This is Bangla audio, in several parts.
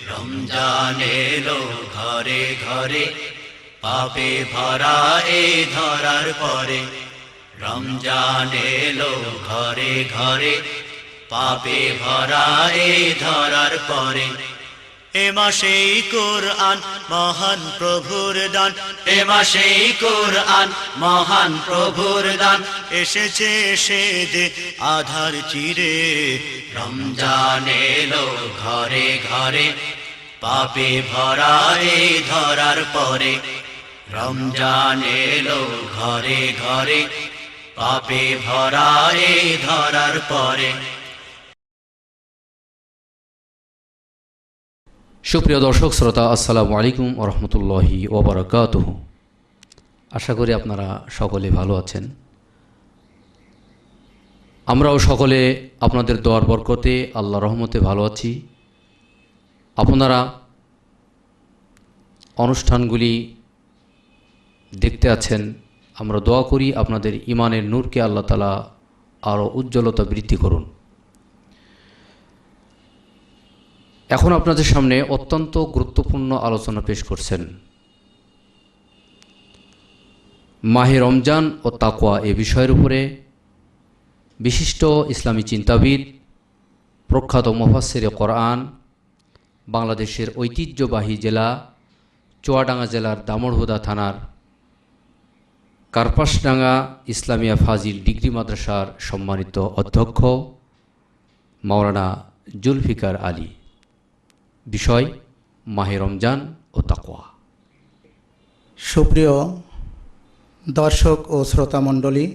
রমজান এলো ঘরে ঘরে, পাপে ভরা এই ধরার পরে। রমজান এলো ঘরে ঘরে, পাপে ভরা এই ধরার পরে। এ মাসেই কোরআন মহান প্রভুর দান, এ মাসেই কোরআন মহান প্রভুর দান। এসেছে এসে দে আধার চিরে, রমজান এলো ঘরে ঘরে, পাপে ভরা এই ধরার পরে। রমজান এলো ঘরে ঘরে, পাপে ভরা এই ধরার পরে। সুপ্রিয় দর্শক শ্রোতা, আসসালামু আলাইকুম ওয়া রাহমাতুল্লাহি ওয়া বারাকাতুহু। আশা করি আপনারা সকলে ভালো আছেন। আমরাও সকলে আপনাদের দোয়ার বরকতে আল্লাহর রহমতে ভালো আছি। আপনারা অনুষ্ঠানগুলি দেখতে আছেন, আমরা দোয়া করি আপনাদের ঈমানের নূরকে আল্লাহ তাআলা আরও উজ্জ্বলতা বৃদ্ধি করুন। এখন আপনাদের সামনে অত্যন্ত গুরুত্বপূর্ণ আলোচনা পেশ করছেন মাহে রমজান ও তাকওয়া এ বিষয়ের উপরে বিশিষ্ট ইসলামী চিন্তাবিদ, প্রখ্যাত মুফাসসিরে কোরআন, বাংলাদেশের ঐতিহ্যবাহী জেলা চুয়াডাঙ্গা জেলার দামুড়হুদা থানার কার্পাসডাঙ্গা ইসলামিয়া ফাজিল ডিগ্রি মাদ্রাসার সম্মানিত অধ্যক্ষ মাওলানা জুলফিকার আলী। বিষয় মাহে রমজান ও তাকওয়া। সুপ্রিয় দর্শক ও শ্রোতা মণ্ডলী,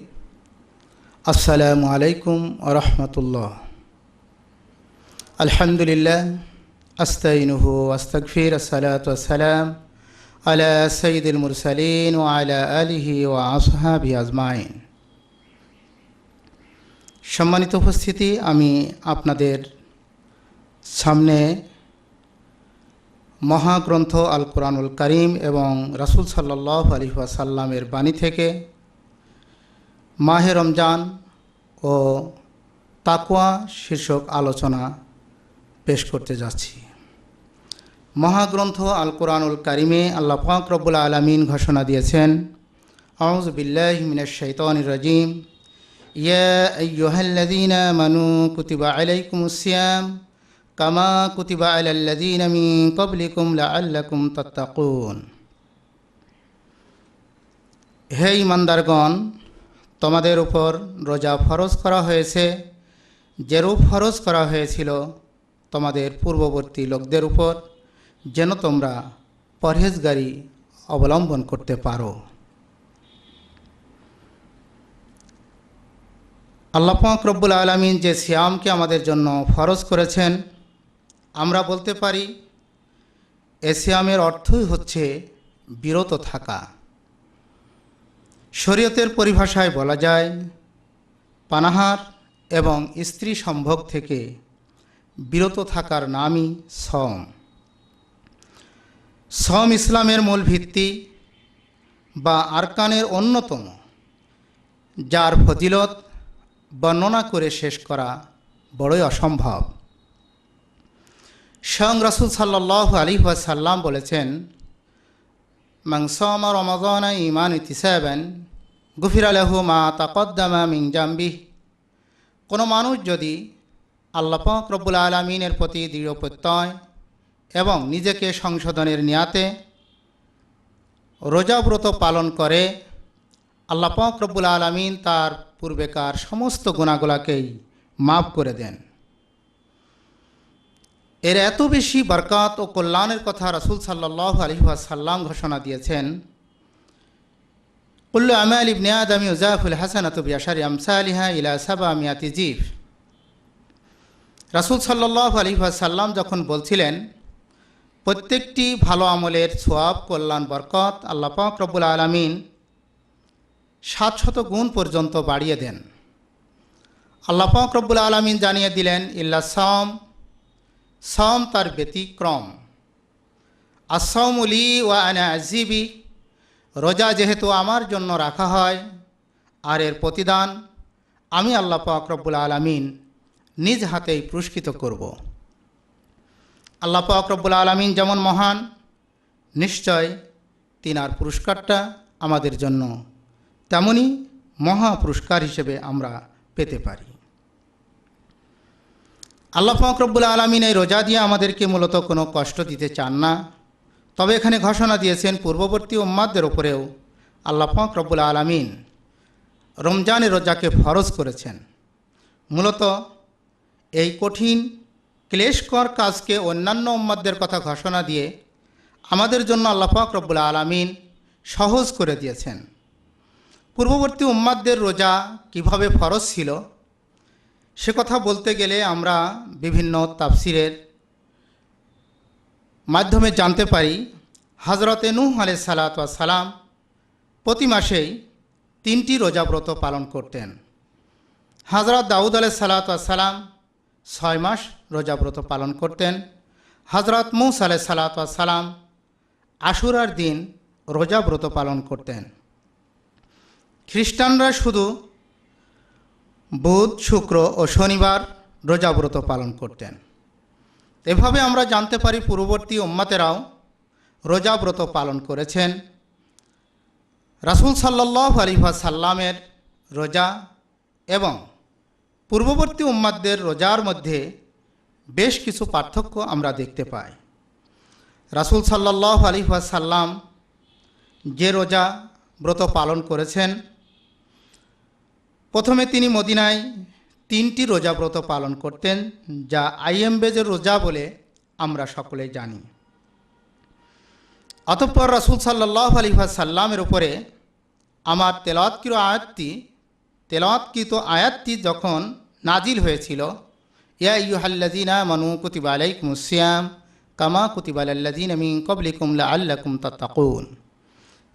আসসালামু আলাইকুম ওয়া রাহমাতুল্লাহ। আলহামদুলিল্লাহ, আস্তাইনুহু ওয়া আস্তাগফির, আসসালাতু ওয়াসসালাম আলা সাইয়্যিদিল মুরসালিন ওয়া আলা আলিহি ওয়া আসহাবিহি আজমাইন। সম্মানিত উপস্থিতি, আমি আপনাদের সামনে মহাগ্রন্থ আল কোরআনুল কারীম এবং রাসূল সাল্লাল্লাহু আলাইহি ওয়াসাল্লামের বাণী থেকে মাহে রমজান ও তাকওয়া শীর্ষক আলোচনা পেশ করতে যাচ্ছি। মহাগ্রন্থ আল কোরআনুল কারীমে আল্লাহ পাক রব্বুল আলামিন ঘোষণা দিয়েছেন, আউযু বিল্লাহি মিনাশ শাইতানির রাজীম, ইয়া আইয়ুহাল্লাযীনা আমানু কুতিবা আলাইকুমুস সিয়াম কামা কুতিবা আলাল্লাযীনা মিন ক্বাবলিকুম লাআল্লাকুম তাত্তাকুন। হে ঈমানদারগণ, তোমাদের উপর রোজা ফরজ করা হয়েছে যেরূপ ফরজ করা হয়েছিল তোমাদের পূর্ববর্তী লোকদের উপর, যেন তোমরা পরহেজগারি অবলম্বন করতে পারো। আল্লাহ পাক রব্বুল আলামিন যে সিয়ামকে আমাদের জন্য ফরজ করেছেন, আমরা বলতে পারি এ সিয়ামের অর্থই হচ্ছে বিরত থাকা। শরীয়তের পরিভাষায় বলা যায় পানাহার এবং স্ত্রী সম্ভোগ থেকে বিরত থাকার নামই সওম। সওম ইসলামের মূল ভিত্তি বা আরকানের অন্যতম, যার ফজিলত বর্ণনা করে শেষ করা বড়ই অসম্ভব। স্বয়ং রাসূল সাল্লাল্লাহু আলাইহি ওয়াসাল্লাম বলেছেন, মান সামা রমাযানা ঈমানান ইহতিসাবান গুফিরা লাহু মা তাকদ্দামা মিন জামবিহি। কোনো মানুষ যদি আল্লাহ পাক রব্বুল আলামিনের প্রতি দৃঢ় প্রত্যয় এবং নিজেকে সংশোধনের নিয়াতে রোজাব্রত পালন করে, আল্লাহ পাক রব্বুল আলামিন তার পূর্বেকার সমস্ত গুনাহগুলোকেই মাফ করে দেন। এর এত বেশি বরকত ও কল্যাণের কথা রাসূল সাল্লাল্লাহু আলাইহি ওয়াসাল্লাম ঘোষণা দিয়েছেন, কুল্লু আমাল ইবনে আদম ইউজাফুল হাসানাতু বিআশারি আমসালিহা ইলা 700 জিফ। রাসূল সাল্লাল্লাহু আলাইহি ওয়াসাল্লাম যখন বলছিলেন প্রত্যেকটি ভালো আমলের সওয়াব, কল্যাণ, বরকত আল্লাহ পাক রব্বুল আলামিন 700 গুণ পর্যন্ত বাড়িয়ে দেন, আল্লাহ পাক রব্বুল আলামিন জানিয়ে দিলেন ইল্লা সাওম, সাওম তার ব্যতিক্রম। আস-সাওমু লি ওয়া আনা আযীবি, রোজা যেহেতু আমার জন্য রাখা হয় আর এর প্রতিদান আমি আল্লাহ পাক রব্বুল আলামিন নিজ হাতেই পুরস্কৃত করব। আল্লাহ পাক রব্বুল আলামিন যেমন মহান, নিশ্চয় তিনার পুরস্কারটা আমাদের জন্য তেমনই মহা পুরস্কার হিসেবে আমরা পেতে পারি। আল্লাহ পাক রব্বুল আলামিন এই রোজা দিয়ে আমাদেরকে মূলত কোনো কষ্ট দিতে চান না, তবে এখানে ঘোষণা দিয়েছেন পূর্ববর্তী উম্মাদদের উপরেও আল্লাহ পাক রব্বুল আলামিন রমজানের রোজাকে ফরজ করেছেন। মূলত এই কঠিন ক্লেশকর কাজকে অন্যান্য উম্মাদদের কথা ঘোষণা দিয়ে আমাদের জন্য আল্লাহ পাক রব্বুল আলামিন সহজ করে দিয়েছেন। পূর্ববর্তী উম্মাদদের রোজা কিভাবে ফরজ ছিল সে কথা বলতে গেলে আমরা বিভিন্ন তাফসিরের মাধ্যমে জানতে পারি হযরতে নূহ আলাইহিস সালাতু ওয়াস সালাম প্রতি মাসেই 3টি রোজাব্রত পালন করতেন। হযরত দাউদ আলাইহিস সালাতু ওয়াস সালাম 6 মাস রোজাব্রত পালন করতেন। হযরত মূসা আলাইহিস সালাতু ওয়াস সালাম আশুরার দিন রোজাব্রত পালন করতেন। খ্রিস্টানরা শুধু বুধ, শুক্র ও শনিবার রোজাব্রত পালন করতেন। এভাবে আমরা জানতে পারি পূর্ববর্তী উম্মতেরাও রোজাব্রত পালন করেছেন। রাসূল সাল্লাল্লাহু আলাইহি ওয়াসাল্লামের রোজা এবং পূর্ববর্তী উম্মতদের রোজার মধ্যে বেশ কিছু পার্থক্য আমরা দেখতে পাই। রাসূল সাল্লাল্লাহু আলাইহি ওয়াসাল্লাম যে রোজা ব্রত পালন করেছেন, প্রথমে তিনি মদিনায় 3টি রোজাব্রত পালন করতেন, যা আইএমবেজের রোজা বলে আমরা সকলেই জানি। অতঃপর রাসূল সাল্লাল্লাহু আলাইহি ওয়াসাল্লামের উপরে আমার তেলাওয়াতকৃত আয়াতটি যখন নাজিল হয়েছিল, ইয়া আইয়ুহাল্লাযীনা আমানু কুতিবা আলাইকুমুস সিয়াম কামা কুতিবা আলাল্লাযীনা মিন ক্বাবলিকুম লাআল্লাকুম তাত্তাকুন,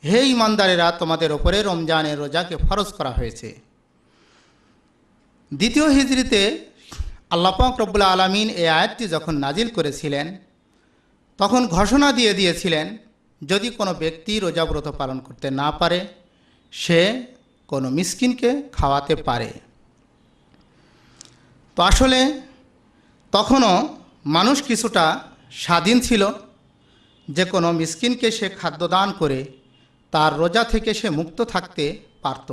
হে ঈমানদারেরা, তোমাদের উপরে রমজানের রোজাকে ফরজ করা হয়েছে। দ্বিতীয় হিজরিতে আল্লাহ পাক রব্বুল আলামিন এই আয়াতটি যখন নাজিল করেছিলেন তখন ঘোষণা দিয়ে দিয়েছিলেন যদি কোনো ব্যক্তি রোজাব্রত পালন করতে না পারে সে কোনো মিসকিনকে খাওয়াতে পারে। তো আসলে তখনও মানুষ কিছুটা স্বাধীন ছিল, যে কোনো মিসকিনকে সে খাদ্যদান করে তার রোজা থেকে সে মুক্ত থাকতে পারত।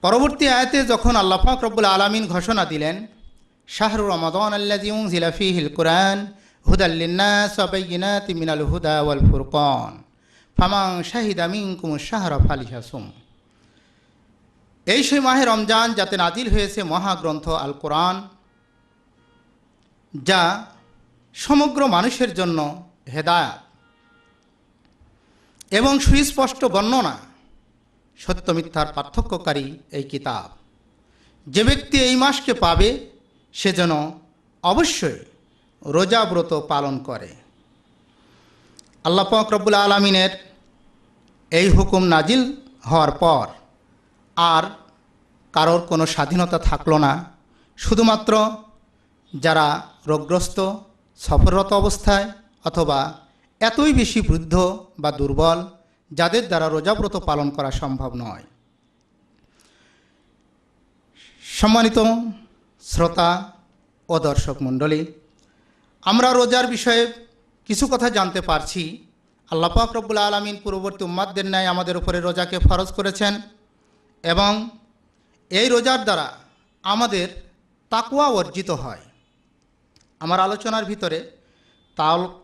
পরবর্তী আয়াতে যখন আল্লাহ পাক রব্বুল আলামিন ঘোষণা দিলেন শাহরু রমাদান আল্লাযী উনজিলা ফীহিল কুরআন হুদাল লিন্নাস ওয়া বাইয়িনাতিন মিনাল হুদা ওয়াল ফুরকান ফামান শাহিদা মিনকুমুশ শাহরা ফালিয়াসুম, এই সেই মাহে রমজান যাতে নাজিল হয়েছে মহাগ্রন্থ আল কোরআন, যা সমগ্র মানুষের জন্য হেদায়াত এবং সুস্পষ্ট বর্ণনা, সত্য মিথ্যার পার্থক্যকারী এই কিতাব। যে ব্যক্তি এই মাসকে পাবে সে যেন অবশ্যই রোজাব্রত পালন করে। আল্লাহ পাক রব্বুল আলামিনের এই হুকুম নাজিল হওয়ার পর আর কারোর কোনো স্বাধীনতা থাকলো না। শুধুমাত্র যারা রোগগ্রস্ত, সফররত অবস্থায় অথবা এতই বেশি বৃদ্ধ বা দুর্বল যাদের দ্বারা রোজাব্রত পালন করা সম্ভব নয়। সম্মানিত শ্রোতা ও দর্শক মণ্ডলী, আমরা রোজার বিষয়ে কিছু কথা জানতে পারছি। আল্লাহ পাক রব্বুল আলামিন পূর্ববর্তী উম্মাদদের ন্যায় আমাদের উপরে রোজাকে ফরজ করেছেন এবং এই রোজার দ্বারা আমাদের তাকওয়া অর্জিত হয়। আমার আলোচনার ভিতরে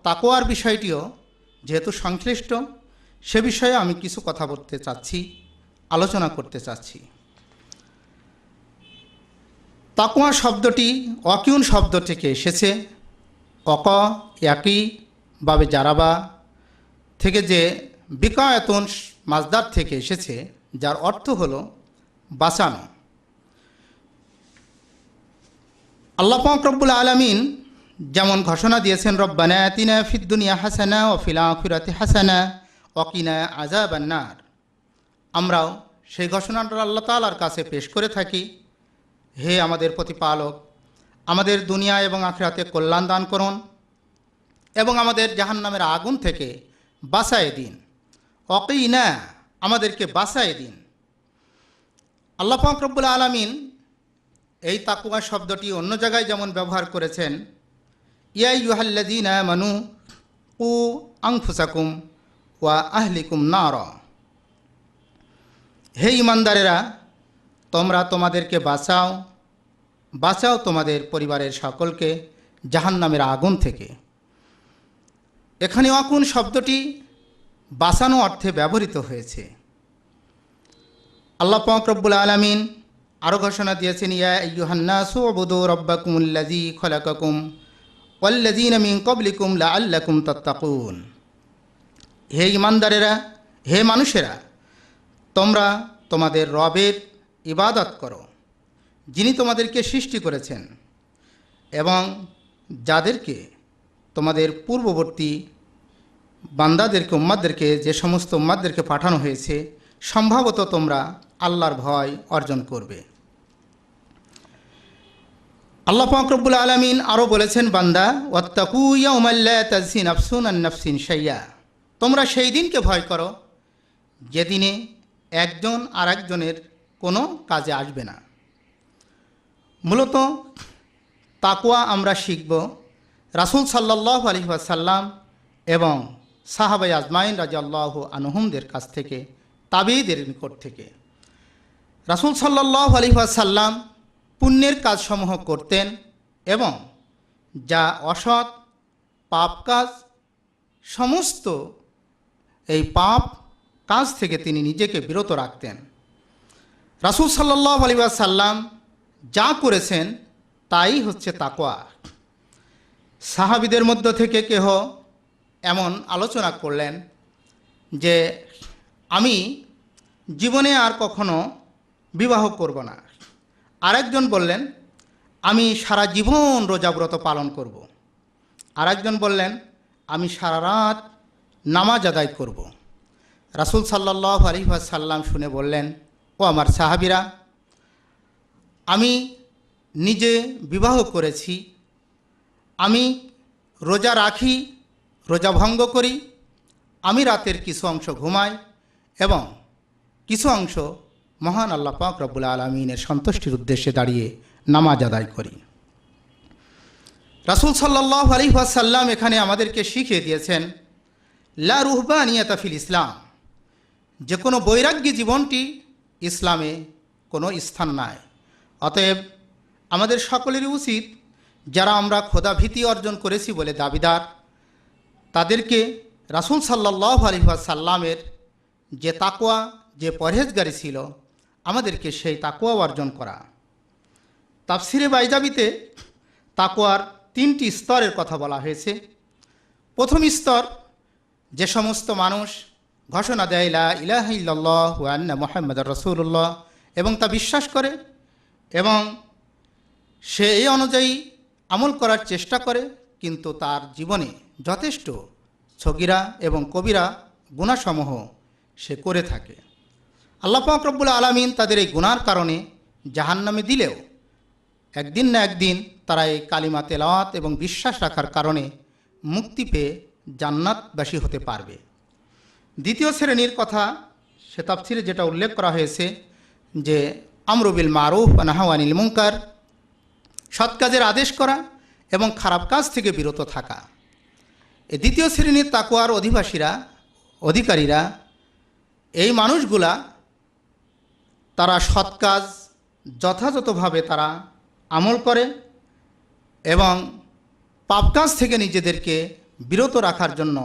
তাকওয়ার বিষয়টিও যেহেতু সংশ্লিষ্ট, সে বিষয়ে আমি কিছু কথা বলতে চাচ্ছি, আলোচনা করতে চাচ্ছি। তাকওয়া শব্দটি ওয়াকিউন শব্দ থেকে এসেছে। অক একই বাবে জারাবা থেকে যে বিকায়াতুন মাজদার থেকে এসেছে, যার অর্থ হলো বাঁচানো। আল্লাহ পাক রব্বুল আলামিন যেমন ঘোষণা দিয়েছেন রব্বানা আতিনা ফিদ দুনিয়া হাসানা ওয়া ফিল আখিরাতি হাসানা ওয়া কিনা আযাবান নার, আমরাও সেই ঘোষণাটা আল্লাহ তাআলার কাছে পেশ করে থাকি, হে আমাদের প্রতিপালক, আমাদের দুনিয়া এবং আখিরাতে কল্যাণ দান করুন এবং আমাদের জাহান্নামের আগুন থেকে বাঁচায়ে দিন। ওয়াকিনা, আমাদেরকে বাঁচায়ে দিন। আল্লাহ পাক রব্বুল আলামিন এই তাকওয়া শব্দটি অন্য জায়গায় যেমন ব্যবহার করেছেন, ইয়া আইয়ুহাল্লাযীনা আমানু কু আনফুসাকুম ওয়া আহলিকুম নারা, হে ঈমানদারেরা, তোমরা তোমাদেরকে বাঁচাও, বাঁচাও তোমাদের পরিবারের সকলকে জাহান্নামের আগুন থেকে। এখানে অকুন শব্দটি বাঁচানো অর্থে ব্যবহৃত হয়েছে। আল্লাহ পাক রব্বুল আলামিন আরও ঘোষণা দিয়েছেন, ইয়া আইয়ুহান নাসু উবুদু রাব্বাকুমুল্লাযী খলাকাকুম ওয়াল্লাযীনা মিন ক্বাবলিকুম লাআল্লাকুম তাত্তাকুন, হে ঈমানদারেরা, হে মানুষেরা, তোমরা তোমাদের রবের ইবাদত করো, যিনি তোমাদেরকে সৃষ্টি করেছেন এবং যাদেরকে তোমাদের পূর্ববর্তী বান্দাদেরকে, উম্মাদদেরকে, যে সমস্ত উম্মাদদেরকে পাঠানো হয়েছে, সম্ভবত তোমরা আল্লাহর ভয় অর্জন করবে। আল্লাহ পাক রব্বুল আলামিন আরও বলেছেন, বান্দা ওয়াত্তাকু ইয়াওমান লা তাজজি নাফসুন আন নাফসিন শাইয়্যা, তোমরা সেই দিনকে ভয় করো যেদিনে একজন আর একজনের কোনো কাজে আসবে না। মূলত তাকওয়া আমরা শিখব রাসূল সাল্লাল্লাহু আলাইহি ওয়াসাল্লাম এবং সাহাবায়ে আজমাইন রাদিয়াল্লাহু আনহুমদের কাছ থেকে, তাবেঈদের নিকট থেকে। রাসূল সাল্লাল্লাহু আলাইহি ওয়াসাল্লাম পুণ্যের কাজসমূহ করতেন এবং যা অসৎ পাপ কাজ, সমস্ত এই পাপ কাজ থেকে তিনি নিজেকে বিরত রাখতেন। রাসূল সাল্লাল্লাহু আলাইহি ওয়াসাল্লাম যা করেছেন তাই হচ্ছে তাকওয়া। সাহাবীদের মধ্য থেকে কেহ এমন আলোচনা করলেন যে আমি জীবনে আর কখনো বিবাহ করব না। আরেকজন বললেন আমি সারা জীবন রোজাব্রত পালন করব। আরেকজন বললেন আমি সারা রাত নামাজ আদায় করব। রাসূল সাল্লাল্লাহু আলাইহি ওয়াসাল্লাম শুনে বললেন, ও আমার সাহাবীরা, আমি নিজে বিবাহ করেছি, আমি রোজা রাখি, রোজা ভঙ্গ করি, আমি রাতের কিছু অংশ ঘুমাই এবং কিছু অংশ মহান আল্লাহ পাক রব্বুল আলামিনের সন্তুষ্টির উদ্দেশ্যে দাঁড়িয়ে নামাজ আদায় করি। রাসূল সাল্লাল্লাহু আলাইহি ওয়াসাল্লাম এখানে আমাদেরকে শিখিয়ে দিয়েছেন, লা রুহবানিয়াতা ফিল ইসলাম, যে কোনো বৈরাগ্যী জীবনটি ইসলামে কোনো স্থান নাই। অতএব আমাদের সকলেরই উচিত, যারা আমরা খোদা ভীতি অর্জন করেছি বলে দাবিদার, তাদেরকে রাসূল সাল্লাল্লাহু আলাইহি ওয়াসাল্লামের যে তাকওয়া, যে পরহেজগারি ছিল, আমাদেরকে সেই তাকওয়া অর্জন করা। তাফসিরে বাইজাবিতে তাকওয়ার 3টি স্তরের কথা বলা হয়েছে। প্রথম স্তর, যে সমস্ত মানুষ ঘোষণা দেয় লা ইলাহা ইল্লাল্লাহ ওয়া আন্না মুহাম্মাদুর রাসূলুল্লাহ এবং তা বিশ্বাস করে এবং সে এই অনুযায়ী আমল করার চেষ্টা করে, কিন্তু তার জীবনে যথেষ্ট সগীরা এবং কবিরা গুনাহসমূহ সে করে থাকে। আল্লাহ পাক রব্বুল আলামিন তাদের এই গুনার কারণে জাহান্নামে দিলেও একদিন না একদিন তারা এই কালিমা তেলাওয়াত এবং বিশ্বাস রাখার কারণে মুক্তি পেয়ে জান্নাতবাসী হতে পারবে। দ্বিতীয় শ্রেণীর কথা সে তাফসিরে যেটা উল্লেখ করা হয়েছে যে আমরু বিল মারুফ ওয়া নাহয়ু আনিল মুনকার, সৎ কাজের আদেশ করা এবং খারাপ কাজ থেকে বিরত থাকা। এই দ্বিতীয় শ্রেণীর তাকওয়ার অধিকারীরা, এই মানুষগুলা তারা সৎ কাজ যথাযথভাবে তারা আমল করে এবং পাপ কাজ থেকে নিজেদেরকে বিরত রাখার জন্য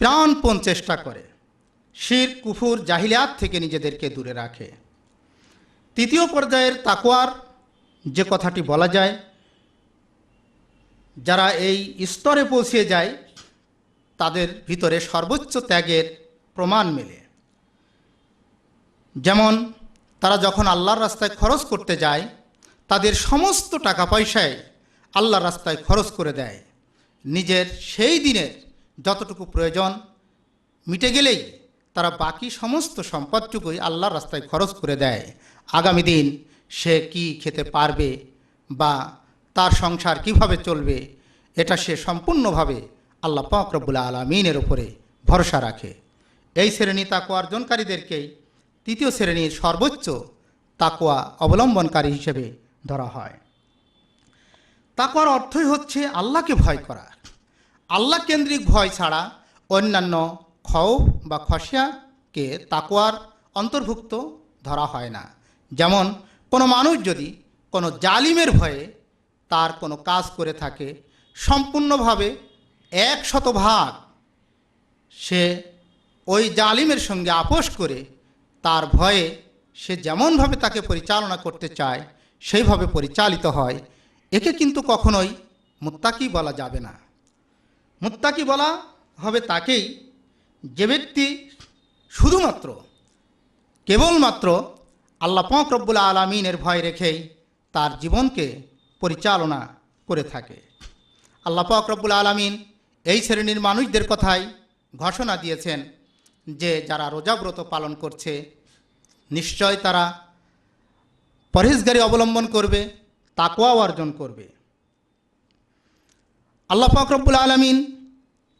প্রাণপণ চেষ্টা করে, শিরক, কুফর, জাহিলিয়াত থেকে নিজেদেরকে দূরে রাখে। তৃতীয় পর্যায়ের তাকওয়ার যে কথাটি বলা যায়, যারা এই স্তরে পৌঁছে যায় তাদের ভিতরে সর্বোচ্চ ত্যাগের প্রমাণ মেলে। যেমন তারা যখন আল্লাহর রাস্তায় খরচ করতে যায়, তাদের সমস্ত টাকা পয়সায় আল্লাহর রাস্তায় খরচ করে দেয়। নিজের সেই দিনের যতটুকু প্রয়োজন মিটে গেলেই তারা বাকি সমস্ত সম্পদটুকুই আল্লাহর রাস্তায় খরচ করে দেয়। আগামী দিন সে কি খেতে পারবে বা তার সংসার কিভাবে চলবে, এটা সে সম্পূর্ণভাবে আল্লাহ পাক রব্বুল আলামিনের উপরে ভরসা রাখে। এই শ্রেণী তাকওয়া অর্জনকারীদেরকেই তৃতীয় শ্রেণীর সর্বোচ্চ তাকওয়া অবলম্বনকারী হিসেবে ধরা হয়। তাকওয়ার অর্থই হচ্ছে আল্লাহকে ভয় করা। আল্লাহ কেন্দ্রিক ভয় ছাড়া অন্যান্য খৌফ বা খসিয়াকে তাকওয়ার অন্তর্ভুক্ত ধরা হয় না। যেমন কোনো মানুষ যদি কোনো জালিমের ভয়ে তার কোনো কাজ করে থাকে, সম্পূর্ণভাবে 100% সে ওই জালিমের সঙ্গে আপোষ করে তার ভয়ে সে যেমনভাবে তাকে পরিচালনা করতে চায় সেইভাবে পরিচালিত হয়, একে কিন্তু কখনোই মুত্তাকি বলা যাবে না। মুত্তাকি বলা হবে তাকেই যে ব্যক্তি শুধুমাত্র কেবলমাত্র আল্লাহ পাক রব্বুল আলামিনের ভয় রেখেই তার জীবনকে পরিচালনা করে থাকে। আল্লাহ পাক রব্বুল আলামিন এই শ্রেণীর মানুষদের কথাই ঘোষণা দিয়েছেন যে যারা রোজাব্রত পালন করছে নিশ্চয় তারা পরহেজগারি অবলম্বন করবে, তাকওয়া অর্জন করবে। আল্লাহ পাক রব্বুল আলামিন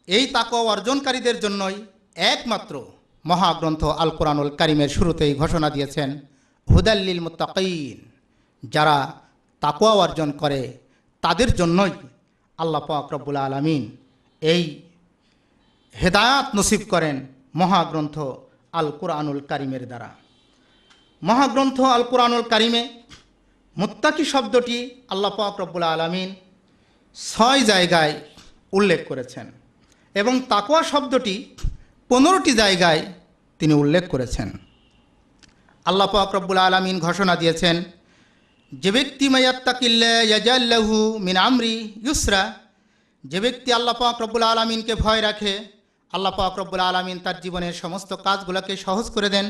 এই তাকওয়া অর্জনকারীদের জন্যই একমাত্র মহাগ্রন্থ আল কোরআনুল কারীমের শুরুতেই ঘোষণা দিয়েছেন হুদাল্লিল মুত্তাকিন। যারা তাকওয়া অর্জন করে তাদের জন্যই আল্লাহ পাক রব্বুল আলামিন এই হেদায়াত নসিব করেন মহাগ্রন্থ আল কোরআনুল কারীমের দ্বারা। মহাগ্রন্থ আল কোরআনুল কারীমে মুত্তাকি শব্দটি আল্লাহ পাক রব্বুল আলামিন 6 জায়গায় উল্লেখ করেছেন এবং তাকওয়া শব্দটি 15টি জায়গায় তিনি উল্লেখ করেছেন। আল্লাহ পাক রব্বুল আলামিন ঘোষণা দিয়েছেন যে ব্যক্তি মায়াত্তাকিল্লাহ ইয়াজআল লাহু মিন আমরি ইউসরা, যে ব্যক্তি আল্লাহ পাক রব্বুল আলামিনকে ভয় রাখে আল্লাহ পাক রব্বুল আলামিন তার জীবনের সমস্ত কাজগুলোকে সহজ করে দেন।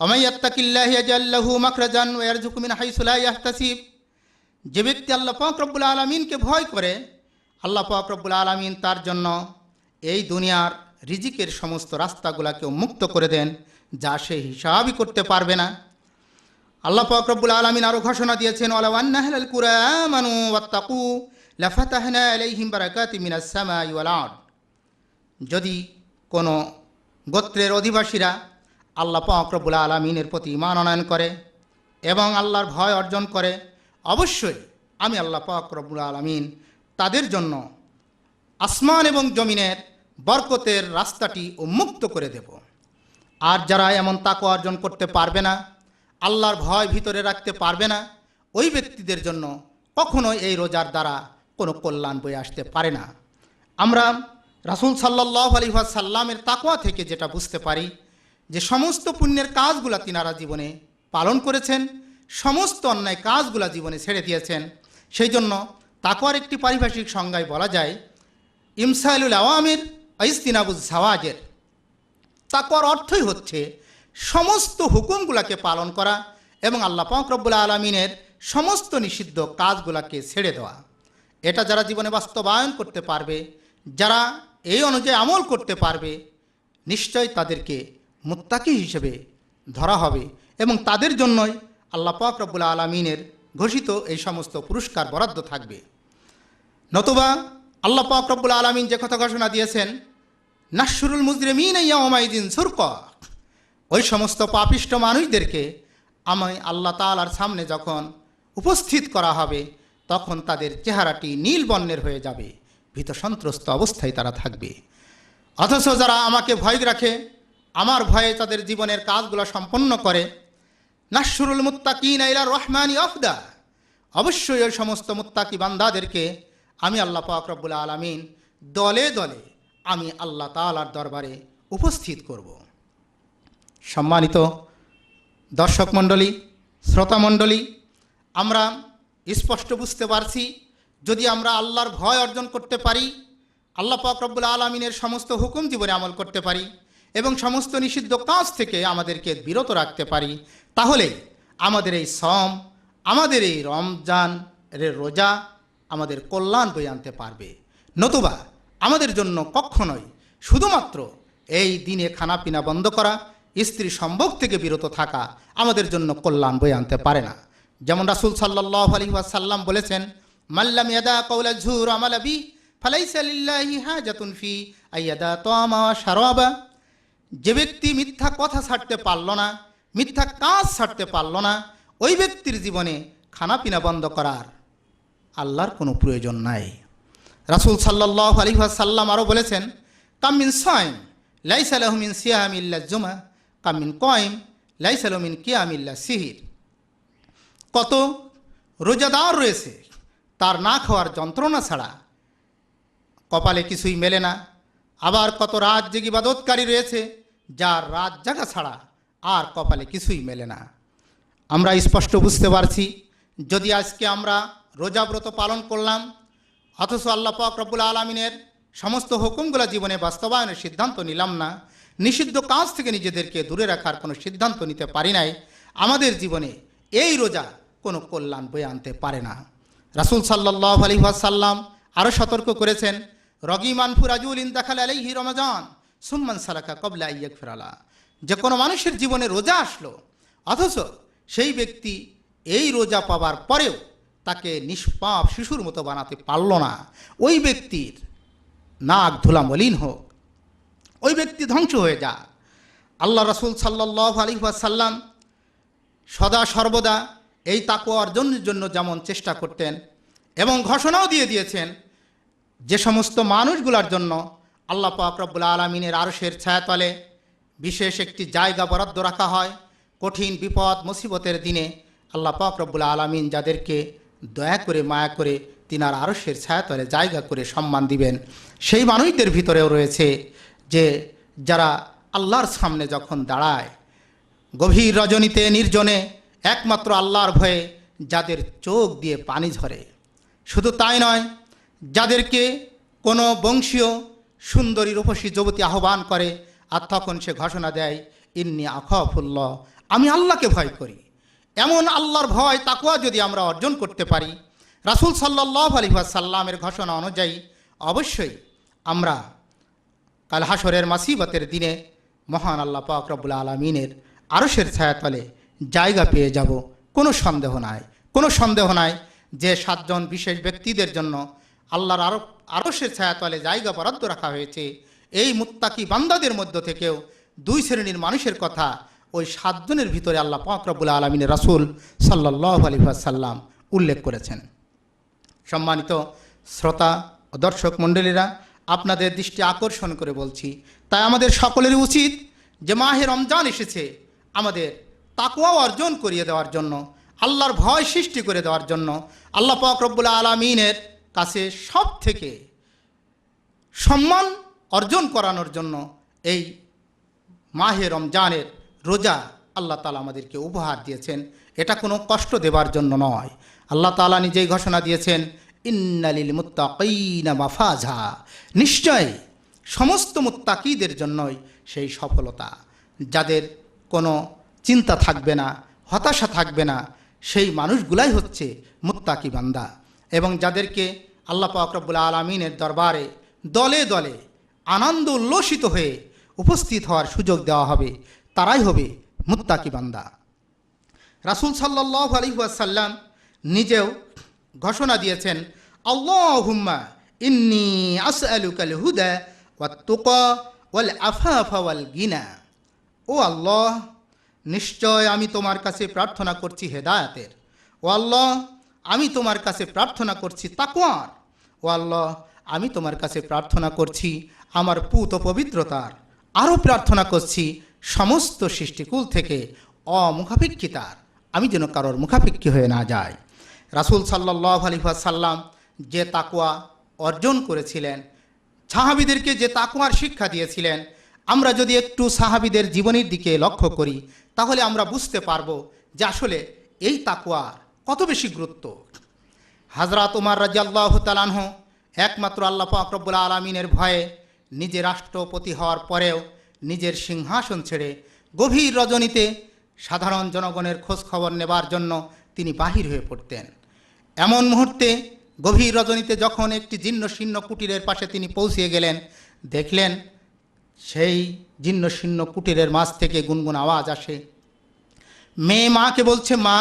ওমাইয়াত্তাকিল্লাহ ইয়াজআল লাহু মাখরাজান ওয়া ইয়ারযুকু মিন হাইসু লা ইয়াহতাসিব, যে ব্যক্তি আল্লাহ পাক রব্বুল আলামিনকে ভয় করে আল্লাহ পাক রব্বুল আলামিন তার জন্য এই দুনিয়ার রিজিকের সমস্ত রাস্তাগুলোকে উন্মুক্ত করে দেন যা সে হিসাবই করতে পারবে না। আল্লাহ পাক রব্বুল আলামিন আরও ঘোষণা দিয়েছেন ওয়ালাউ আন্না আহলাল কুরা আমানু ওয়াত্তাকু লাফাতাহনা আলাইহিম বারাকাতিম মিনাস সামাই ওয়াল আরদ, যদি কোনো গোত্রের অধিবাসীরা আল্লাহ পাক রব্বুল আলামিনের প্রতি ঈমান আনয়ন করে এবং আল্লাহর ভয় অর্জন করে, অবশ্যই আমি আল্লাহ পাক রব্বুল আলামিন তাদের জন্য আসমান এবং জমিনের বরকতের রাস্তাটি উন্মুক্ত করে দেব। আর যারা এমন তাকওয়া অর্জন করতে পারবে না, আল্লাহর ভয় ভিতরে রাখতে পারবে না, ওই ব্যক্তিদের জন্য কখনোই এই রোজার দ্বারা কোনো কল্যাণ বয়ে আসতে পারে না। আমরা রাসূল সাল্লাল্লাহু আলাইহি ওয়াসাল্লামের তাকওয়া থেকে যেটা বুঝতে পারি যে সমস্ত পুণ্যের কাজগুলা তিনারা জীবনে পালন করেছেন, সমস্ত অন্যায় কাজগুলা জীবনে ছেড়ে দিয়েছেন। সেই জন্য তাকওয়ার একটি পারিভাষিক সংজ্ঞায় বলা যায় ইমসালুল আওয়ামির ইজতিনাবুজ জাওয়াজির। তাকওয়ার অর্থই হচ্ছে সমস্ত হুকুমগুলোকে পালন করা এবং আল্লাহ পাক রব্বুল আলামিনের সমস্ত নিষিদ্ধ কাজগুলোকে ছেড়ে দেওয়া। এটা যারা জীবনে বাস্তবায়ন করতে পারবে, যারা এই অনুযায়ী আমল করতে পারবে, নিশ্চয় তাদেরকে মুত্তাকি হিসেবে ধরা হবে এবং তাদের জন্যই আল্লাহ পাক রব্বুল আলামিনের ঘোষিত এই সমস্ত পুরস্কার বরাদ্দ থাকবে। নতুবা আল্লাহ পাক রব্বুল আলামিন যে কথা ঘোষণা দিয়েছেন নাশরুল মুজরিমিনা ইয়াওমাইদিন সুরকা, ওই সমস্ত পাপিষ্ঠ মানুষদেরকে আমি আল্লাহ তাআলার সামনে যখন উপস্থিত করা হবে তখন তাদের চেহারাটি নীল বর্ণের হয়ে যাবে, ভীত সন্ত্রস্ত অবস্থায় তারা থাকবে। অথচ যারা আমাকে ভয় রাখে, আমার ভয়ে তাদের জীবনের কাজগুলো সম্পন্ন করে, নাশরুল মুত্তাকিনা ইলার রহমানি আফদা, অবশ্যই ওই সমস্ত মুত্তাকি বান্দাদেরকে আমি আল্লাহ পাক রব্বুল আলামিন দলে দলে আমি আল্লাহ তাআলার দরবারে উপস্থিত করব। সম্মানিত দর্শক মণ্ডলী, শ্রোতা মণ্ডলী, আমরা স্পষ্ট বুঝতে পারছি যদি আমরা আল্লাহর ভয় অর্জন করতে পারি, আল্লাহ পাক রব্বুল আলামিনের সমস্ত হুকুম জীবনে আমল করতে পারি এবং সমস্ত নিষিদ্ধ কাজ থেকে আমাদেরকে বিরত রাখতে পারি, তাহলে আমাদের এই সম, আমাদের এই রমজানের রোজা আমাদের কল্যাণ বয়ে আনতে পারবে। নতুবা আমাদের জন্য কখনোই শুধুমাত্র এই দিনে খানাপিনা বন্ধ করা, স্ত্রী সম্ভোগ থেকে বিরত থাকা আমাদের জন্য কল্যাণ বয়ে আনতে পারে না। যেমন রাসূল সাল্লাল্লাহু আলাইহি ওয়াসাল্লাম বলেছেন মাল্লাম ইয়াদা কাওলা যুর আমালা বি ফালাইসা লিল্লাহি হাজাতুন ফি আইয়াদা তাআমা ওয়া শারাবা, যে ব্যক্তি মিথ্যা কথা ছাড়তে পারল না, মিথ্যা কাজ ছাড়তে পারল না, ওই ব্যক্তির জীবনে খানাপিনা বন্ধ করার আল্লাহর কোনো প্রয়োজন নাই। রাসূল সাল্লাল্লাহু আলাইহি ওয়াসাল্লাম আরও বলেছেন, কাম মিন সাইম লাইসা লাহু মিন সিয়াম ইল্লা জুমা, কাম মিন কাইম লাইসা লাহু মিন কিয়াম ইল্লা সিহর। কত রোজাদার রয়েছে, তার না খাওয়ার যন্ত্রণা ছাড়া কপালে কিছুই মেলে না। আবার কত রাত জেগে ইবাদতকারী রয়েছে, যার রাত জাগা ছাড়া আর কপালে কিছুই মেলে না। আমরা স্পষ্ট বুঝতে পারছি, যদি আজকে আমরা রোজাব্রত পালন করলাম, অথচ আল্লাহ পাক রব্বুল আলামিনের সমস্ত হুকুমগুলো জীবনে বাস্তবায়নের সিদ্ধান্ত নিলাম না, নিষিদ্ধ কাজ থেকে নিজেদেরকে দূরে রাখার কোনো সিদ্ধান্ত নিতে পারি নাই, আমাদের জীবনে এই রোজা কোনো কল্যাণ বয়ে আনতে পারে না। রাসূল সাল্লাল্লাহু আলাইহি ওয়াসাল্লাম আরও সতর্ক করেছেন, রগিমান ফুরাজুল ইনদাখাল আলাইহি রমাজান সুম্মান সালাকা কবলা ইয়াগফির আলা। যে কোনো মানুষের জীবনে রোজা আসলো, অথচ সেই ব্যক্তি এই রোজা পাবার পরেও তাকে নিষ্পাপ শিশুর মতো বানাতে পারল না, ওই ব্যক্তির নাক ধুলা মলিন হোক, ওই ব্যক্তি ধ্বংস হয়ে যাক। আল্লাহ রাসূল সাল্লাল্লাহু আলাইহি ওয়াসাল্লাম সদা সর্বদা এই তাকওয়া অর্জনের জন্য যেমন চেষ্টা করতেন এবং ঘোষণাও দিয়ে দিয়েছেন, যে সমস্ত মানুষগুলোর জন্য আল্লাহ পাক রব্বুল আলামিনের আরশের ছায়াতলে বিশেষ একটি জায়গা বরাদ্দ রাখা হয়, কঠিন বিপদ মুসিবতের দিনে আল্লাহ পাক রব্বুল আলামিন যাদেরকে দয়া করে মায়া করে তিনার আরশের ছায়াতলে জায়গা করে সম্মান দিবেন, সেই মানুষদের ভিতরেও রয়েছে যে যারা আল্লাহর সামনে যখন দাঁড়ায় গভীর রজনীতে নির্জনে একমাত্র আল্লাহর ভয়ে যাদের চোখ দিয়ে পানি ঝরে। শুধু তাই নয়, যাদেরকে কোনো বংশীয় সুন্দরী রূপসী যুবতী আহ্বান করে আর তখন সে ঘোষণা দেয়, ইন্নী আখাফুল্লাহ, আমি আল্লাহকে ভয় করি। এমন আল্লাহর ভয় তাকওয়া যদি আমরা অর্জন করতে পারি, রাসূল সাল্লাল্লাহু আলাইহি ওয়াসাল্লামের ঘোষণা অনুযায়ী, অবশ্যই আমরা কাল হাসরের মাসিবতের দিনে মহান আল্লাহ পাক রব্বুল আলামিনের আরশের ছায়াতলে জায়গা পেয়ে যাব। কোনো সন্দেহ নাই, কোনো সন্দেহ নাই যে 7 জন বিশেষ ব্যক্তিদের জন্য আল্লাহর আরশের ছায়াতলে জায়গা বরাদ্দ রাখা হয়েছে। এই মুত্তাকি বান্দাদের মধ্য থেকেও 2 শ্রেণীর মানুষের কথা ওই 7 জনের ভিতরে আল্লাহ পাক রব্বুল আলামিনের রাসূল সাল্লাল্লাহু আলাইহি ওয়াসাল্লাম উল্লেখ করেছেন। সম্মানিত শ্রোতা ও দর্শক মণ্ডলীরা, আপনাদের দৃষ্টি আকর্ষণ করে বলছি, তাই আমাদের সকলেরই উচিত যে মাহে রমজান এসেছে আমাদের তাকওয়া অর্জন করিয়ে দেওয়ার জন্য, আল্লাহর ভয় সৃষ্টি করে দেওয়ার জন্য, আল্লাহ পাক রব্বুল আলামিনের কাছে সব থেকে সম্মান অর্জন করানোর জন্য এই মাহে রমজানের রোজা আল্লাহ তাআলা আমাদেরকে উপহার দিয়েছেন। এটা কোনো কষ্ট দেবার জন্য নয়। আল্লাহ তাআলা নিজেই ঘোষণা দিয়েছেন, ইন্নালিল মুত্তাকিনা মাফাজা, নিশ্চয় সমস্ত মুত্তাকিদের জন্যই সেই সফলতা। যাদের কোনো চিন্তা থাকবে না, হতাশা থাকবে না, সেই মানুষগুলাই হচ্ছে মুত্তাকি বান্দা। এবং যাদেরকে আল্লাহ পাক রব্বুল আলামিনের দরবারে দলে দলে আনন্দ উল্লসিত হয়ে উপস্থিত হওয়ার সুযোগ দেওয়া হবে, তারাই হবে মুত্তাকি বান্দা। রাসূল সাল্লাল্লাহু আলাইহি ওয়াসাল্লাম নিজেও ঘোষণা দিয়েছেন, আল্লাহুম্মা ইন্নী আসআলুকাল হুদা ওয়াত তুকা ওয়াল আফাফা ওয়াল গিনা। ও আল্লাহ, নিশ্চয় আমি তোমার কাছে প্রার্থনা করছি হেদায়েতের। ও আল্লাহ, আমি তোমার কাছে প্রার্থনা করছি তাকওয়ার। ও আল্লাহ, আমি তোমার কাছে প্রার্থনা করছি আমার পুত পবিত্রতার। আরও প্রার্থনা করছি সমস্ত সৃষ্টিকুল থেকে অমুখাপেক্ষিতার, আমি যেন কারোর মুখাপেক্ষী হয়ে না যাই। রাসূল সাল্লাল্লাহু আলাইহি ওয়াসাল্লাম যে তাকওয়া অর্জন করেছিলেন, সাহাবীদেরকে যে তাকওয়ার শিক্ষা দিয়েছিলেন, আমরা যদি একটু সাহাবীদের জীবনের দিকে লক্ষ্য করি তাহলে আমরা বুঝতে পারবো যে আসলে এই তাকওয়ার কত বেশি গুরুত্ব। হযরত ওমর রাদিয়াল্লাহু তাআলা আনহু একমাত্র আল্লাহ পাক রব্বুল আলামিনের ভয়ে নিজে রাষ্ট্রপতি হওয়ার পরেও নিজের সিংহাসন ছেড়ে গভীর রজনীতে সাধারণ জনগণের খোঁজ খবর নেবার জন্য তিনি বাহির হয়ে পড়তেন। এমন মুহূর্তে গভীর রজনীতে যখন একটি জীর্ণ শীর্ণ কুটিরের পাশে তিনি পৌঁছে গেলেন, দেখলেন সেই জীর্ণ শীর্ণ কুটিরের মাঝ থেকে গুনগুন আওয়াজ আসে। মেয়ে মাকে বলছে, মা,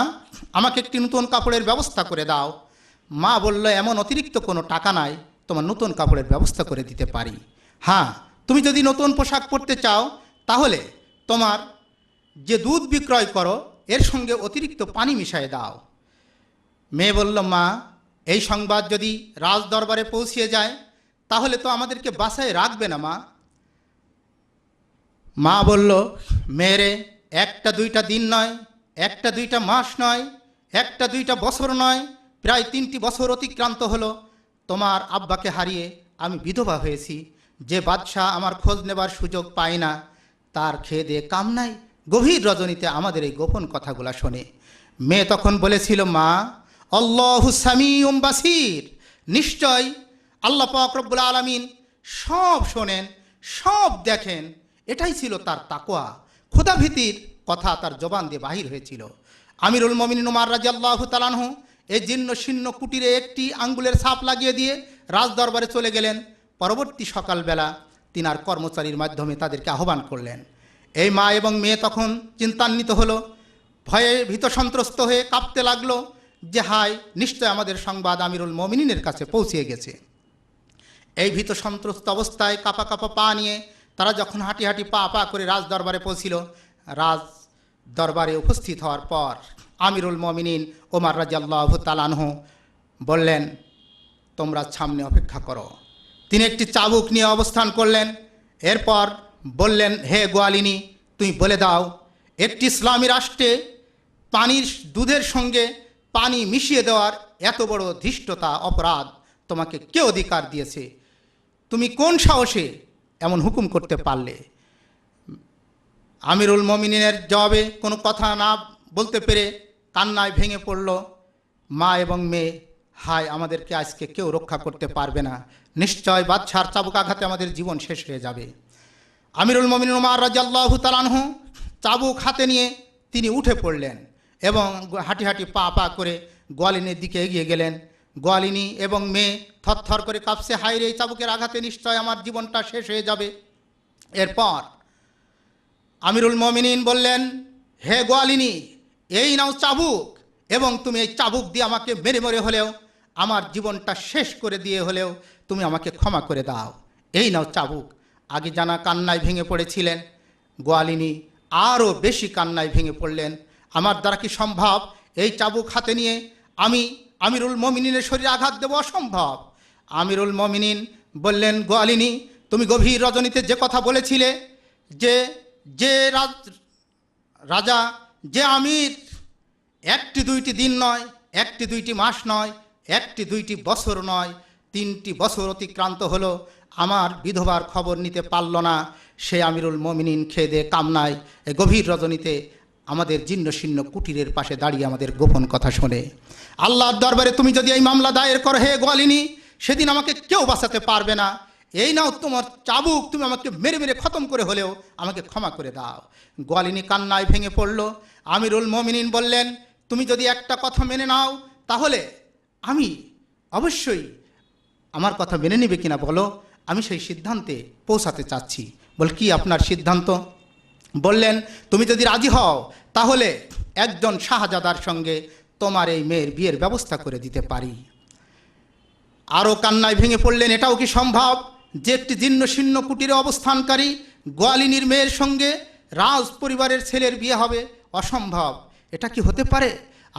আমাকে একটি নতুন কাপড়ের ব্যবস্থা করে দাও। মা বলল, এমন অতিরিক্ত কোনো টাকা নাই, তোমার নতুন কাপড়ের ব্যবস্থা করে দিতে পারি। হ্যাঁ, তুমি যদি নতুন পোশাক পরতে চাও তাহলে তোমার যে দুধ বিক্রয় করো এর সঙ্গে অতিরিক্ত পানি মিশিয়ে দাও। মেয়ে বলল, মা, এই সংবাদ যদি রাজ দরবারে পৌঁছিয়ে যায় তাহলে তো আমাদেরকে বাসায় রাখবে না মা। মা বলল, মেয়েরে, একটা দুইটা দিন নয়, একটা দুইটা মাস নয়, একটা দুইটা বছর নয়, প্রায় 3টি বছর অতিক্রান্ত হলো তোমার আব্বাকে হারিয়ে আমি বিধবা হয়েছি। যে বাদশাহ আমার খোঁজ নেবার সুযোগ পায় না তার খেয়ে দিয়ে কাম নাই। গভীর রজনীতে আমাদের এই গোপন কথাগুলো শোনে। মেয়ে তখন বলেছিল, মা, আল্লাহু সামিউম বাসির, নিশ্চয় আল্লাহ পাক রব্বুল আলামিন সব শোনেন, সব দেখেন। এটাই ছিল তার তাকওয়া, খোদাভীতির কথা তার জবান দিয়ে বাহির হয়েছিল। আমিরুল মুমিনিন উমর রাদিয়াল্লাহু তাআলা আনহু এই জীর্ণ শীর্ণ কুটিরে একটি আঙ্গুলের ছাপ লাগিয়ে দিয়ে রাজ দরবারে চলে গেলেন। পরবর্তী সকালবেলা তিনার কর্মচারীর মাধ্যমে তাদেরকে আহ্বান করলেন। এই মা এবং মেয়ে তখন চিন্তান্বিত হলো, ভয়ে ভীত সন্ত্রস্ত হয়ে কাঁপতে লাগলো যে হায়, নিশ্চয় আমাদের সংবাদ আমিরুল মুমিনিনের কাছে পৌঁছে গেছে। এই ভীত সন্ত্রস্ত অবস্থায় কাঁপা কাঁপা পা নিয়ে তারা যখন হাঁটি হাঁটি পা পা করে রাজ দরবারে পৌঁছিল, রাজ দরবারে উপস্থিত হওয়ার পর আমিরুল মুমিনিন ওমর রাদিয়াল্লাহু তাআলা আনহু বললেন, তোমরা সামনে অপেক্ষা করো। তিনি একটি চাবুক নিয়ে অবস্থান করলেন। এরপর বললেন, হে গোয়ালিনী, তুমি বলে দাও, একটি ইসলামী রাষ্ট্রে পানির দুধের সঙ্গে পানি মিশিয়ে দেওয়ার এত বড় ধৃষ্টতা, অপরাধ তোমাকে কে অধিকার দিয়েছে? তুমি কোন সাহসে এমন হুকুম করতে পারলে? আমিরুল মুমিনিনের জবাবে কোনো কথা না বলতে পেরে কান্নায় ভেঙে পড়ল মা এবং মেয়ে। হায়, আমাদেরকে আজকে কেউ রক্ষা করতে পারবে না, নিশ্চয় বাদশার চাবুক আঘাতে আমাদের জীবন শেষ হয়ে যাবে। আমিরুল মুমিনিন ওমর রাদিয়াল্লাহু তাআলা আনহু চাবুক হাতে নিয়ে তিনি উঠে পড়লেন এবং হাঁটি হাঁটি পা পা করে গোয়ালিনীর দিকে এগিয়ে গেলেন। গোয়ালিনী এবং মেয়ে থরথর করে কাঁপছে, হায় রে, এই চাবুকের আঘাতে নিশ্চয় আমার জীবনটা শেষ হয়ে যাবে। এরপর আমিরুল মুমিনিন বললেন, হে গোয়ালিনী, এই নাও চাবুক, এবং তুমি এই চাবুক দিয়ে আমাকে মেরে মেরে হলেও, আমার জীবনটা শেষ করে দিয়ে হলেও তুমি আমাকে ক্ষমা করে দাও। এই নাও চাবুক। আগে জানা কান্নায় ভেঙে পড়েছিলেন, গোয়ালিনী আরও বেশি কান্নায় ভেঙে পড়লেন। আমার দ্বারা কি সম্ভব এই চাবুক হাতে নিয়ে আমি আমিরুল মুমিনিনের শরীরে আঘাত দেব? অসম্ভব। আমিরুল মুমিনিন বললেন, গোয়ালিনী, তুমি গভীর রজনীতে যে কথা বলেছিলে যে রাজা, যে আমির একটি দুইটি দিন নয়, একটি দুইটি মাস নয়, একটি দুইটি বছর নয়, 3টি বছর অতিক্রান্ত হলো আমার বিধবার খবর নিতে পারল না, সে আমিরুল মুমিনিন খেদে কামনায় এই গভীর রজনীতে আমাদের জীর্ণ শীর্ণ কুটিরের পাশে দাঁড়িয়ে আমাদের গোপন কথা শোনে। আল্লাহর দরবারে তুমি যদি এই মামলা দায়ের করো, হে গোয়ালিনী, সেদিন আমাকে কেউ বাঁচাতে পারবে না। এই নাও তোমার চাবুক, তুমি আমাকে মেরে মেরে খতম করে হলেও আমাকে ক্ষমা করে দাও। গোয়ালিনী কান্নায় ভেঙে পড়ল। আমিরুল মুমিনিন বললেন, তুমি যদি একটা কথা মেনে নাও তাহলে আমি অবশ্যই, আমার কথা মেনে নেবে কিনা বলো, আমি সেই সিদ্ধান্তে পৌঁছাতে চাচ্ছি। বল, কি আপনার সিদ্ধান্ত? বললেন, তুমি যদি রাজি হও তাহলে একজন শাহজাদার সঙ্গে তোমার এই মেয়ের বিয়ের ব্যবস্থা করে দিতে পারি। আরও কান্নায় ভেঙে পড়লেন, এটাও কি সম্ভব যে একটি জীর্ণ শীর্ণ কুটিরে অবস্থানকারী গোয়ালিনীর মেয়ের সঙ্গে রাজ পরিবারের ছেলের বিয়ে হবে? অসম্ভব। এটা কি হতে পারে?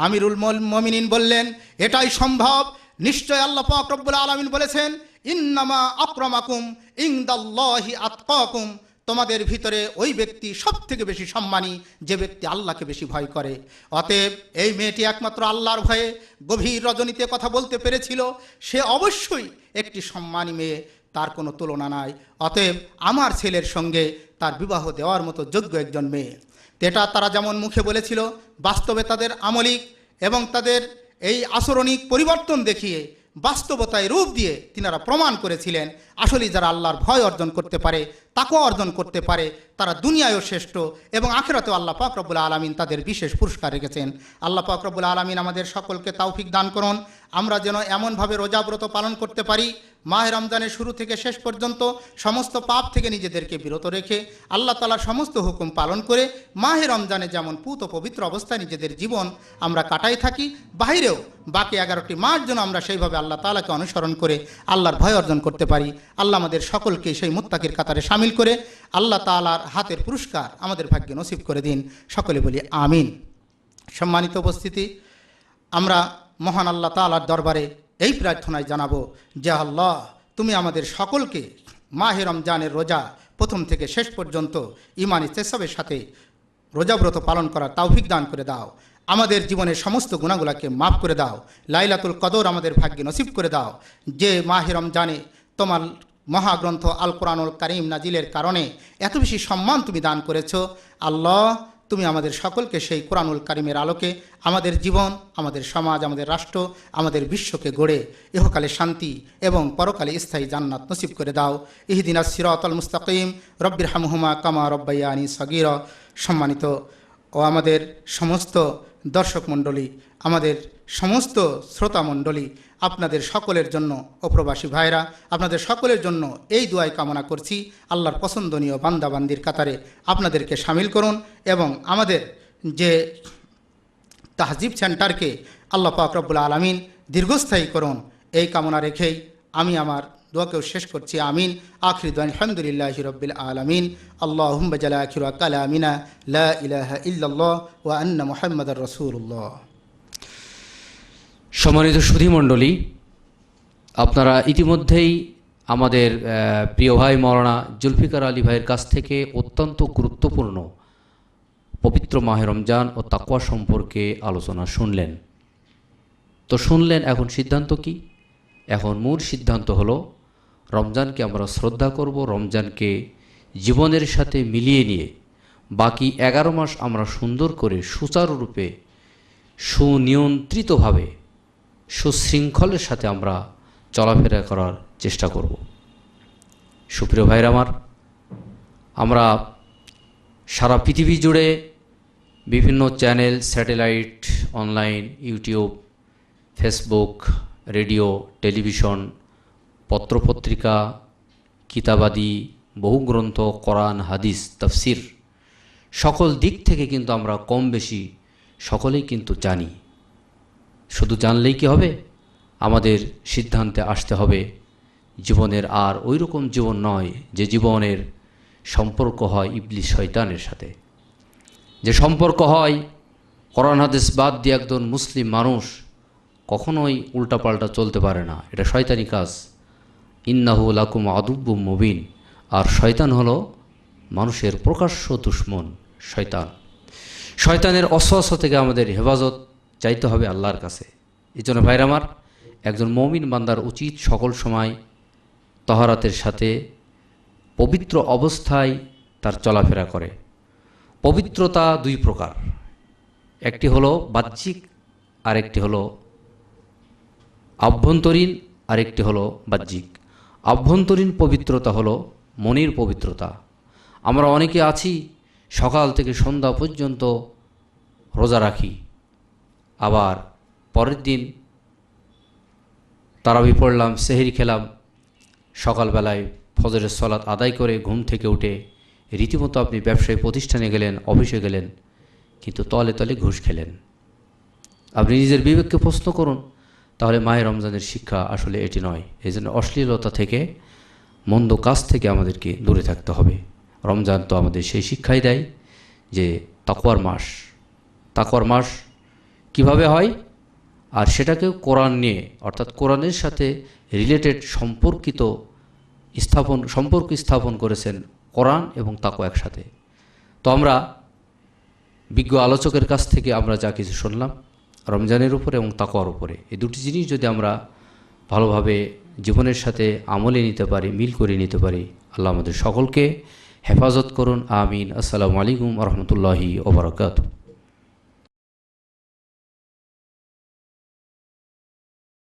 আমিরুল মুমিনিন বললেন, এটাই সম্ভব। নিশ্চয় আল্লাহ পাক রব্বুল আলামিন বলেছেন, ইন্নামা আকরামাকুম ইনদাল্লাহি আতকাকুম, তোমাদের ভিতরে ওই ব্যক্তি সব থেকে বেশি সম্মানী যে ব্যক্তি আল্লাহকে বেশি ভয় করে। অতএব এই মেয়েটি একমাত্র আল্লাহর ভয়ে গভীর রজনীতে কথা বলতে পেরেছিল, সে অবশ্যই একটি সম্মানী মেয়ে, তার কোনো তুলনা নাই। অতএব আমার ছেলের সঙ্গে তার বিবাহ দেওয়ার মতো যোগ্য একজন মেয়ে। এটা তারা যেমন মুখে বলেছিল, বাস্তবে তাদের আমলিক এবং তাদের এই আচরণিক পরিবর্তন দেখিয়ে বাস্তবতায় রূপ দিয়ে তিনারা প্রমাণ করেছিলেন আসলে যারা আল্লাহর ভয় অর্জন করতে পারে, তাকওয়া অর্জন করতে পারে, তারা দুনিয়ায়ও শ্রেষ্ঠ এবং আখিরাতেও আল্লাহ পাক রব্বুল আলামিন তাদের বিশেষ পুরস্কার রেখেছেন। আল্লাহ পাক রব্বুল আলামিন আমাদের সকলকে তৌফিক দান করুন, আমরা যেন এমনভাবে রোজাব্রত পালন করতে পারি মাহে রমজানের শুরু থেকে শেষ পর্যন্ত সমস্ত পাপ থেকে নিজেদেরকে বিরত রেখে আল্লাহ তাআলার সমস্ত হুকুম পালন করে মাহে রমজানে যেমন পুত ও পবিত্র অবস্থায় নিজেদের জীবন আমরা কাটাই থাকি, বাহিরেও বাকি 11টি মাস যেন আমরা সেইভাবে আল্লাহ তাআলাকে অনুসরণ করে আল্লাহর ভয় অর্জন করতে পারি। আল্লাহ আমাদের সকলকে সেই মুত্তাকির কাতারে শামিল করে আল্লাহ তাআলার হাতের পুরস্কার আমাদের ভাগ্যে নসিব করে দিন। সকলে বলি আমিন। সম্মানিত উপস্থিতি, আমরা মহান আল্লাহ তাআলার দরবারে এই প্রার্থনায় জানাবো যে আল্লাহ, তুমি আমাদের সকলকে মাহে রমজানের রোজা প্রথম থেকে শেষ পর্যন্ত ঈমান ইসতিসবাবের সাথে রোজাব্রত পালন করার তৌফিক দান করে দাও। আমাদের জীবনের সমস্ত গুনাহগুলোকে মাফ করে দাও। লাইলাতুল কদর আমাদের ভাগ্যে নসিব করে দাও। যে মাহে রমজানে তোমার মহাগ্রন্থ আল কোরআনুল কারীম নাজিলের কারণে এত বেশি সম্মান তুমি দান করেছো, আল্লাহ তুমি আমাদের সকলকে সেই কোরআনুল কারীমের আলোকে আমাদের জীবন, আমাদের সমাজ, আমাদের রাষ্ট্র, আমাদের বিশ্বকে গড়ে ইহকালে শান্তি এবং পরকালে স্থায়ী জান্নাত নসিব করে দাও। ইহদিনাস সিরাতাল মুস্তাকিম রব্বির হামহুমা কামা রব্বায়ানি সগীরা। সম্মানিত ও আমাদের সমস্ত দর্শক মণ্ডলী, আমাদের সমস্ত শ্রোতা মণ্ডলী, আপনাদের সকলের জন্য ও প্রবাসী ভাইরা, আপনাদের সকলের জন্য এই দুয়াই কামনা করছি, আল্লাহর পছন্দনীয় বান্দাবান্দির কাতারে আপনাদেরকে সামিল করুন এবং আমাদের যে তাহজিব সেন্টারকে আল্লাহ পাক রব্বুল আলামিন দীর্ঘস্থায়ী করুন, এই কামনা রেখেই আমি আমার দোয়াকেও শেষ করছি। আমিন। আখির দোয়া আলহামদুলিল্লাহি রাব্বিল আলামিন। আল্লাহুম্মা জালা আখিরু কালামিনা লা ইলাহা ইল্লাল্লাহ ওয়া আন্না মুহাম্মাদার রাসূলুল্লাহ। সম্মানিত সুধীমণ্ডলী, আপনারা ইতিমধ্যেই আমাদের প্রিয় ভাই মাওলানা জুলফিকার আলী ভাইয়ের কাছ থেকে অত্যন্ত গুরুত্বপূর্ণ পবিত্র মাহে রমজান ও তাকওয়া সম্পর্কে আলোচনা শুনলেন। তো শুনলেন, এখন সিদ্ধান্ত কি? এখন মূল সিদ্ধান্ত হলো রমজানকে আমরা শ্রদ্ধা করব, রমজানকে জীবনের সাথে মিলিয়ে নিয়ে বাকি 11 মাস আমরা সুন্দর করে সুচারুরূপে সুনিয়ন্ত্রিতভাবে সুশৃঙ্খলের সাথে আমরা চলাফেরা করার চেষ্টা করব। সুপ্রিয় ভাইরা আমার, আমরা সারা পৃথিবী জুড়ে বিভিন্ন channel, satellite, online, YouTube, Facebook, radio, television, পত্রপত্রিকা, কিতাবাদি, বহু গ্রন্থ, কোরআন, হাদিস, তাফসির, সকল দিক থেকে কিন্তু আমরা কম বেশি সকলেই কিন্তু জানি। শুধু জানলেই কি হবে? আমাদের সিদ্ধান্তে আসতে হবে জীবনের আর ওই রকম জীবন নয় যে জীবনের সম্পর্ক হয় ইবলিস শয়তানের সাথে, যে সম্পর্ক হয় কোরআন হাদিস বাদ দিয়ে একজন মুসলিম মানুষ কখনোই উল্টাপাল্টা চলতে পারে না। এটা শয়তানি কাজ। ইন্নাহু লাকুম আদুব্বুম মুবিন। আর শয়তান হলো মানুষের প্রকাশ্য দুশমন। শয়তানের অসওয়াসা থেকে আমাদের হেফাজত চাইতে হবে আল্লাহর কাছে। এই জন্য ভাইরা আমার, একজন মুমিন বান্দার উচিত সকল সময় তহারাতের সাথে পবিত্র অবস্থায় তার চলাফেরা করে। পবিত্রতা দুই প্রকার, একটি হলো বাহ্যিক, আরেকটি হলো আভ্যন্তরীণ, আরেকটি হলো বাহ্যিক। আভ্যন্তরীণ পবিত্রতা হলো মনের পবিত্রতা। আমরা অনেকে আছি সকাল থেকে সন্ধ্যা পর্যন্ত রোজা রাখি, আবার পরের দিন তারাবি পড়লাম, সেহরি খেলাম, সকালবেলায় ফজরের সালাত আদায় করে ঘুম থেকে উঠে রীতিমতো আপনি ব্যবসায়ী প্রতিষ্ঠানে গেলেন, অফিসে গেলেন, কিন্তু তলে তলে ঘুষ খেলেন। আপনি নিজের বিবেককে প্রশ্ন করুন, তাহলে মাহে রমজানের শিক্ষা আসলে এটি নয়। এই জন্য অশ্লীলতা থেকে, মন্দ কাজ থেকে আমাদেরকে দূরে থাকতে হবে। রমজান তো আমাদের সেই শিক্ষাই দেয় যে তাকওয়ার মাস। তাকওয়ার মাস কিভাবে হয়? আর সেটাকেও কোরআন নিয়ে, অর্থাৎ কোরআনের সাথে রিলেটেড সম্পর্ক স্থাপন করেছেন কোরআন এবং তাকওয়া একসাথে। তো আমরা বিজ্ঞ আলোচকের কাছ থেকে আমরা যা কিছু শুনলাম রমজানের উপরে এবং তাকওয়ার উপরে, এই দুটি জিনিস যদি আমরা ভালোভাবে জীবনের সাথে আমলে নিতে পারি, মিল করে নিতে পারি, আল্লাহ আমাদের সকলকে হেফাজত করুন। আমিন। আসসালামু আলাইকুম ওয়া রাহমাতুল্লাহি ওয়া বারাকাতুহু।